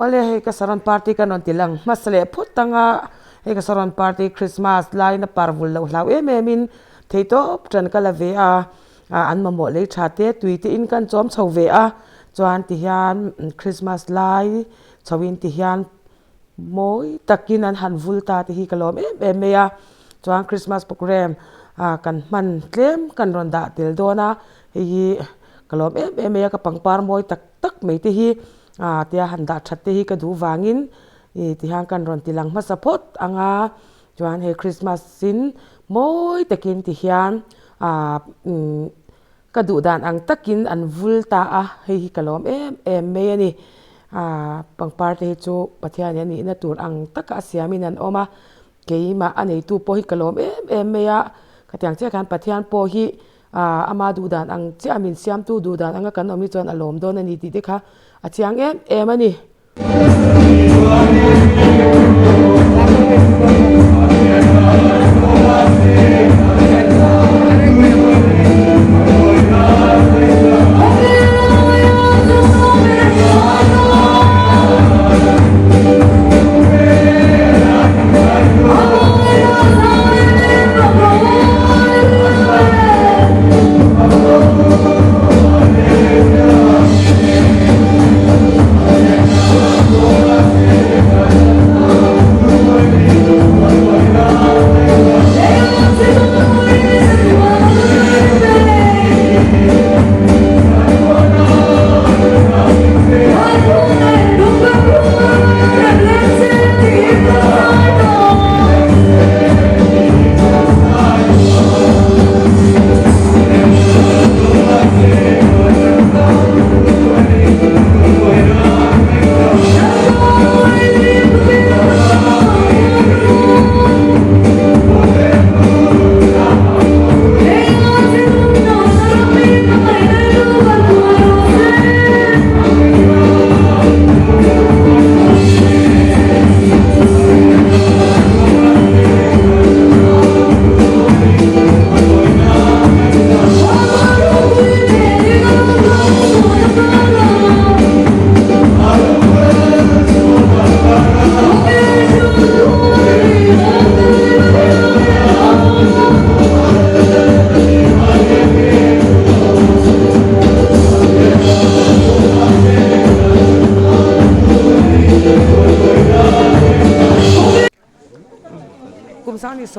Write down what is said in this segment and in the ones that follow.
ole he ka saron party kan on tilang masale phutanga he ka saron party Christmas lai na parvul lo hlau min theito tran kala ve a an mamo le thate tuite in kan chom chho ve a chuan ti hian Christmas lai chawin ti hian moi takin an han vulta ti hi kalom me a chuan Christmas program kan man tlem kan ronda til dona hi kalom me ka pangpar moi tak me ti hi tia handa thatte hi ka du wangin ti hang kan ron tilang ma support anga chuan he Christmas sin moi takin ti hian ka du dan ang takin an vulta a hi kalom me ani pangpar te chu pathian ani na tur ang taka siamin an oma keima anei tu po hi kalom me a katyang che kan pathian po hi ama du dan ang che amin siam tu du dan anga kan omi chon alom don ani ti dekha achiang ani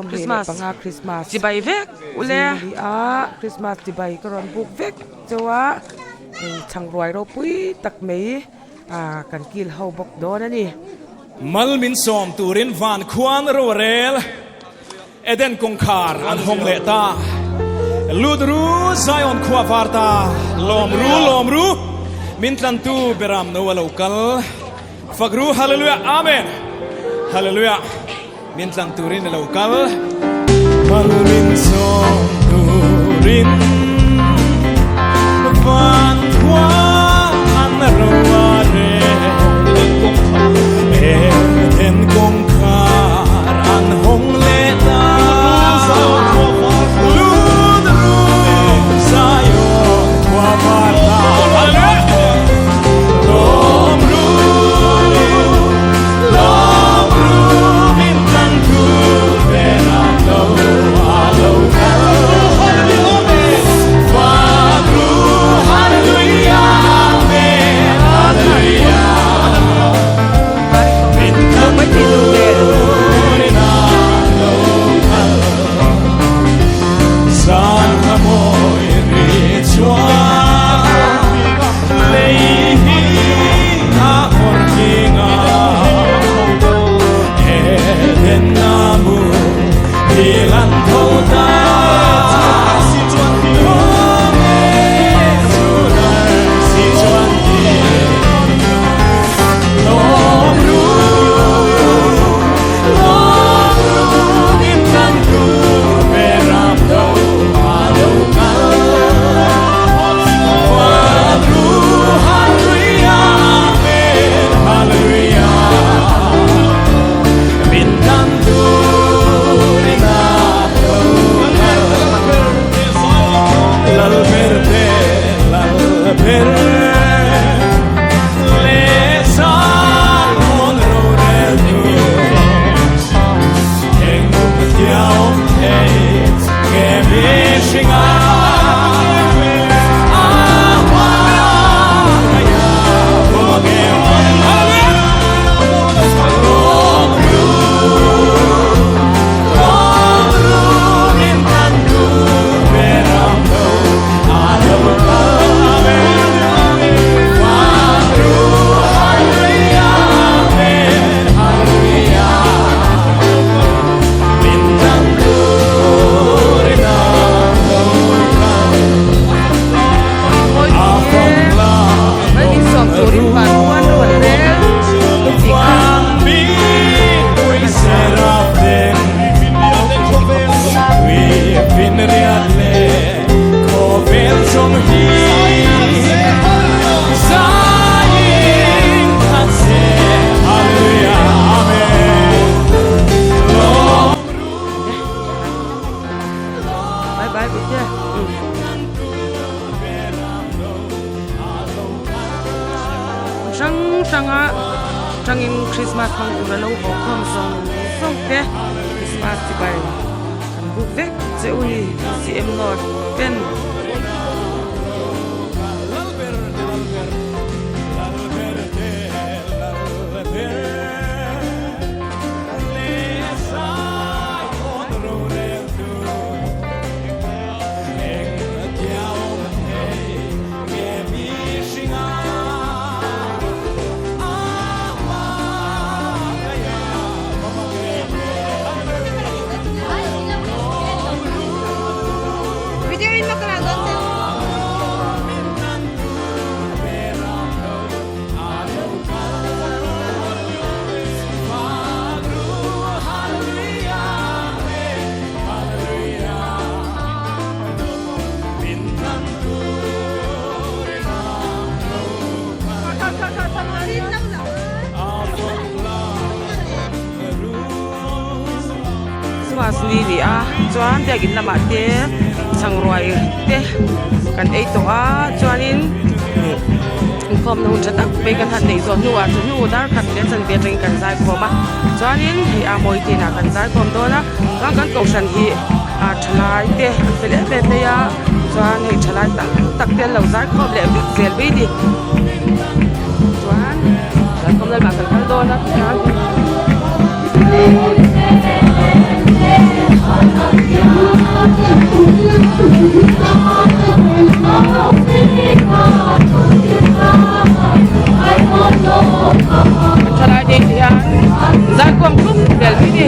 Christmas panga Christmas tibai vek ule Christmas tibai karon buk vek chawa changroi ro pui tak mei kan kil ho bok don ani malmin som turin van khuan ro rel eden kongkhar an hong le ta ludru zion khwa varta lomru min tlan tu beram no local fagru hallelujah amen hallelujah min tlang turin local malmin som turin van khuan ro rel eden kongkhar an hong le ta Hallelujah, tanga tangin Christmas khang ura lo ho khom song te Christmas ti bai kan bu vek che uni si em not pen Ni ni a chuan te gin lama te changroi te kan ei to a chuanin khom no cha tak pe kan han nei zo nu a chu nu dar khat le chan te ring kan zai khoma chuanin hi a moi te na kan zai khom do na kan ko san hi a thlai te fele pe pe ya chuan hi thlai tak te lo zai khom le bik zel bi di chuan kan khom le ma kan do na Try đi thì ra quăng khúc để đi đi.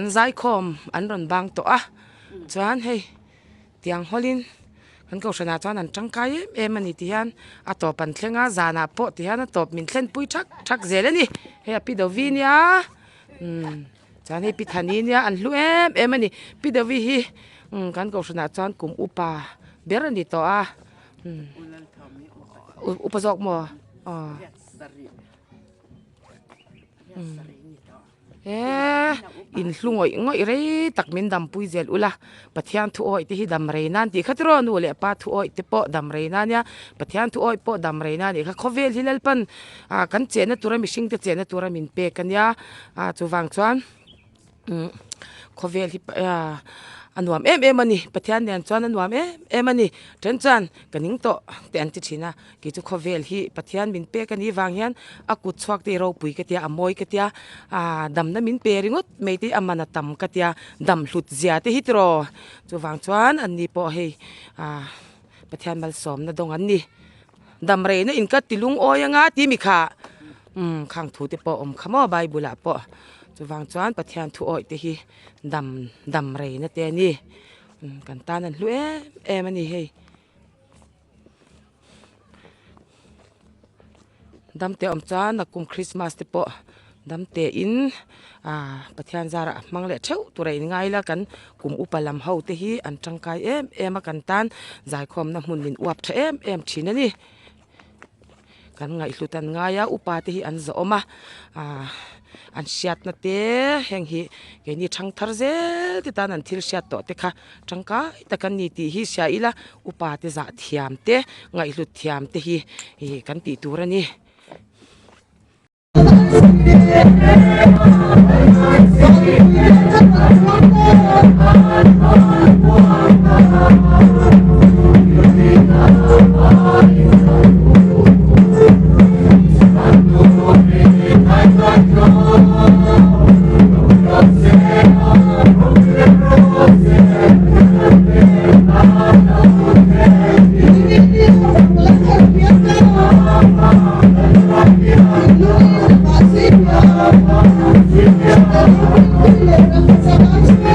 an zai khom an ron bang to a chuan hei tiang holin kan ko shana chuan an tangkai em ani ti hian a to pan thlenga zana po ti hian a top min thlen pui thak zel ani he a pi do vi nia chuan hei pi thani nia an hlu em ani pi do vi hi kan ko shana chuan kum upa ber ani to a upa zok mo in hlungoi ngoi rei tak min dam pui zel ula pathian thu oi te hi dam reinan ti khatro nu le pa thu oi te po dam reinan ya pathian thu oi po dam reinan ni kha khovel hilal pan kan chena tura mishing te chena tura min pe kan ya chuwang chuan khovel hi anuam em ani pathian nen chuan anuam em ani ten chan kaning to te an ti thina ki chu khovel hi pathian min pe kan hi wang hian akut chuak te ro pui ka tia amoi ka tia dam na min pe ringot mei ti amana tam ka tia dam hlut zia te hitro chuwang chuan an ni po hei pathian mal som na dong an ni dam re na in ka tilung oyanga ti mi kha khang thu te po khamo bible po chuwang chuan pathian thu oi te hi dam re na te ni kan tan an hlu em ani hei dam te chuan na kum christmas te po dam te in pathian zara mangle theu turai ngai la kan kum upalam ho te hi an tangkai em kan tan zai khom na mun min uap tha em thina ni kan ngai hlutan ngaya upa te hi an zo oma an siat na te heng hi ke ni thang thar zel ti tan an thil siat to te kha tangka ta kan ni ti hi sia ila upa te za thiam te ngai hlut thiam te hi kan ti turani Thank you.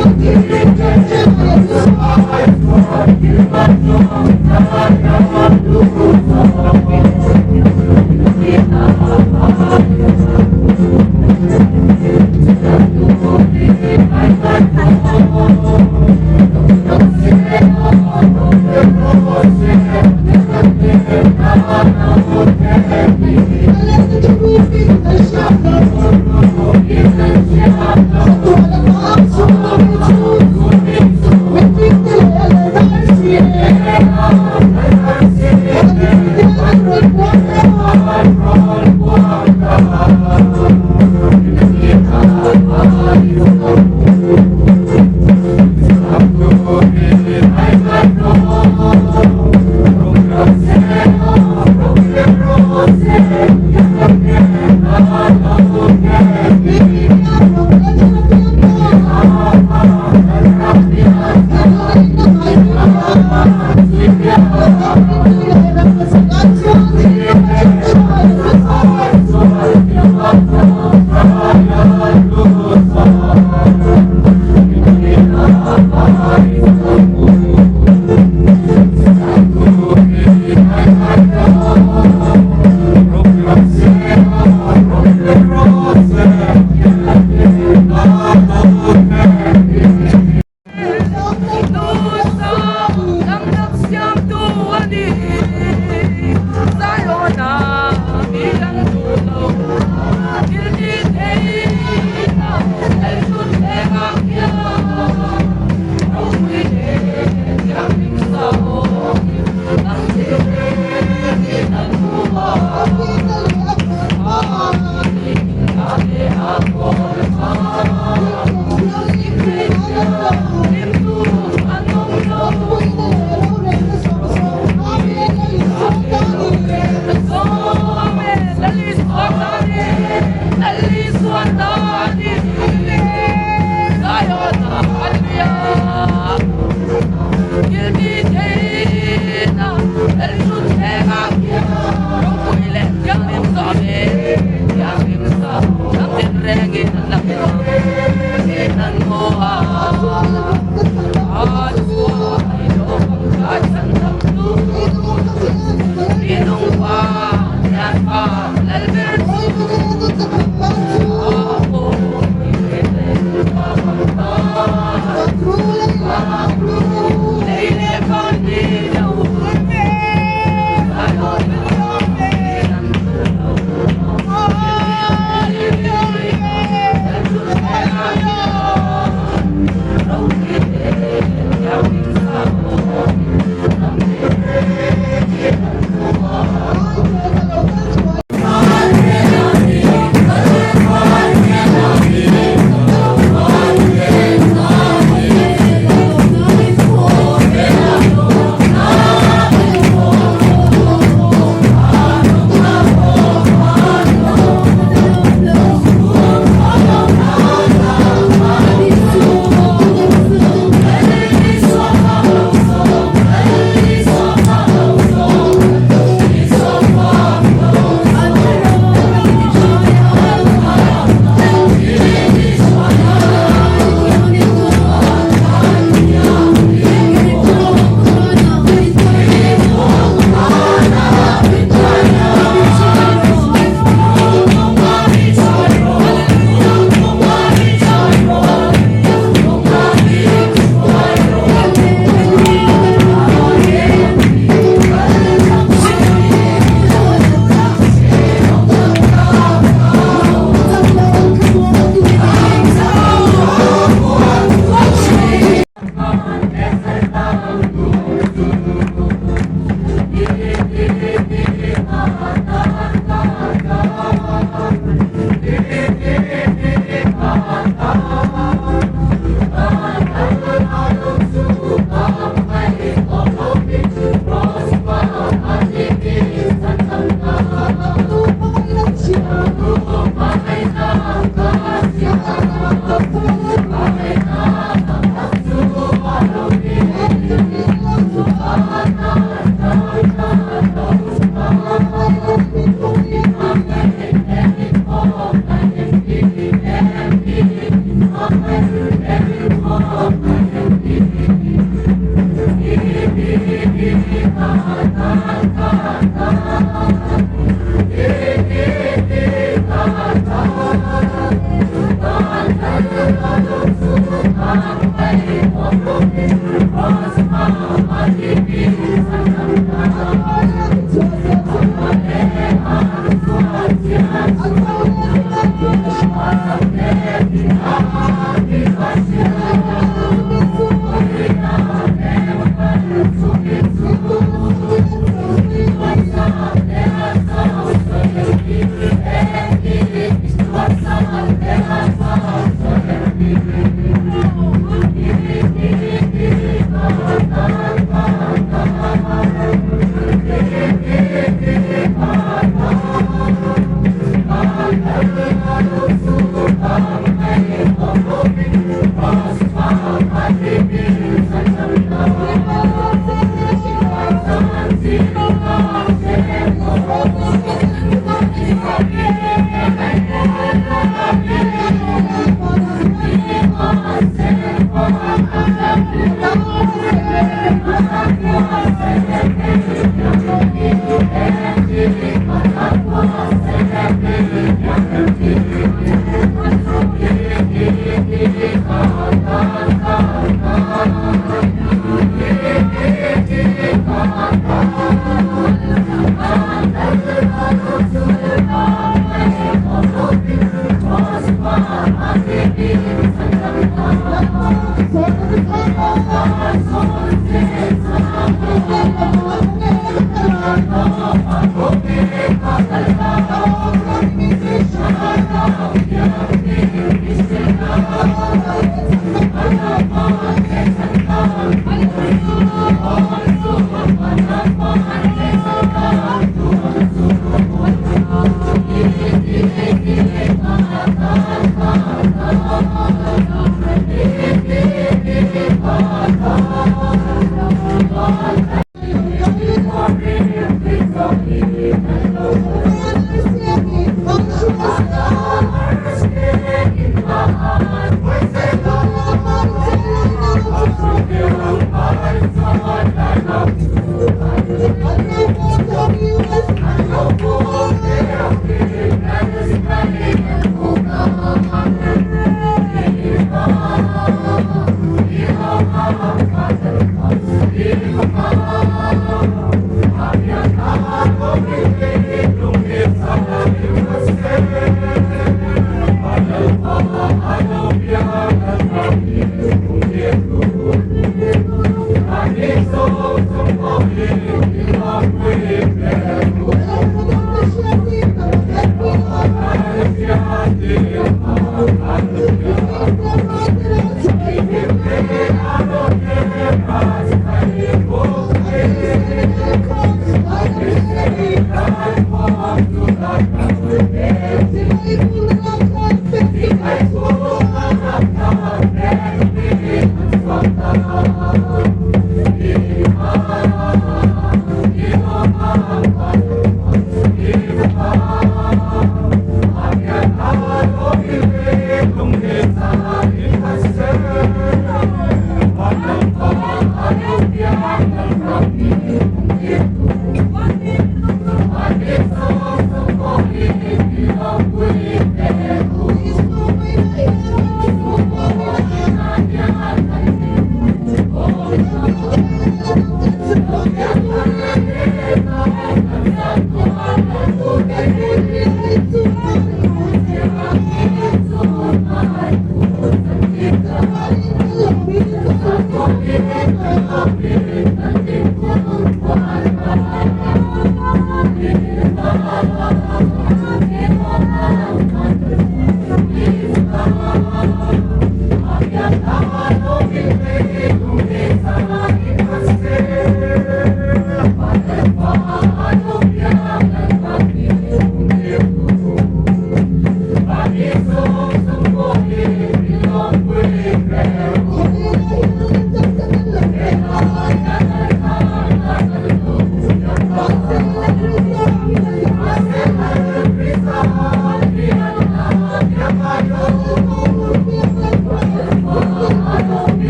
Thank you.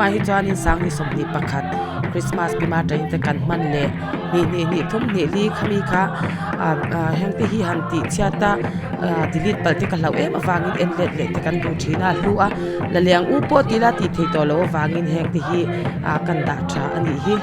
มาฮิจานิสังนิสมนิปขัดคริสต์มาสปีมาใจแต่กันมันเล่นี่ทุ่มนี่ลีขมีค่ะแห่งที่ฮิฮันติเชียตาดิลิตเปิดที่กันเราวางอินเอ็นเล็ดแต่กันดูทีน่าลัวละเลียงอุปติลาติเทตโลวางอินแห่งที่ฮิกันดาชาอันนี้ฮิ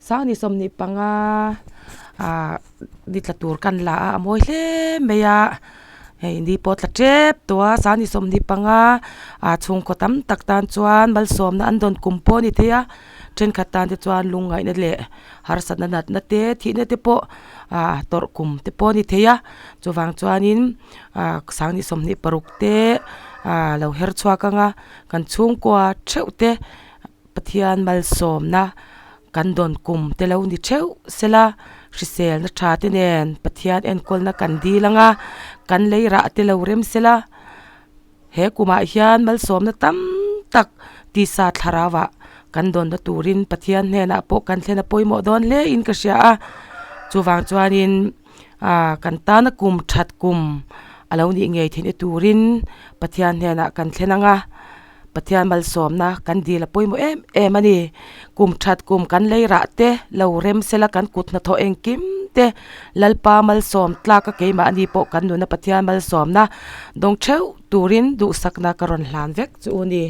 sang ni som ni panga di tlatur kan la amoi hle meya hei ni pot la trep tua sang ni som ni panga chung ko tam tak tan chuan bal som na an don kumpo ni thea tren khatan te chuan lungai na le har sat na nat na te thi na te po tor kum te po ni thea chuwang chuanin sang ni som ni paruk te lo her chhuak anga kan chung kwa theute pathian mal som na kan don kum te lo ni theu sela hrisel na tha te nen pathian en kol na kan di langa kan leira te lo rem sela he kuma hian mal som na tam tak ti sa tharawa kan don na turin pathian ne na po kan thlena poimo don le in ka sia chuwang chuanin kan ta na kum that kum alo ni ngei thine turin pathian ne na kan thlenanga pathian mal som na kan di la poimo em ani kum that kum kan leira te lo rem sela kan kut na tho engkim te lalpa mal som tla ka keima ani po kan nu na pathian mal som na dong theu turin du sakna karon hlan vek chu ni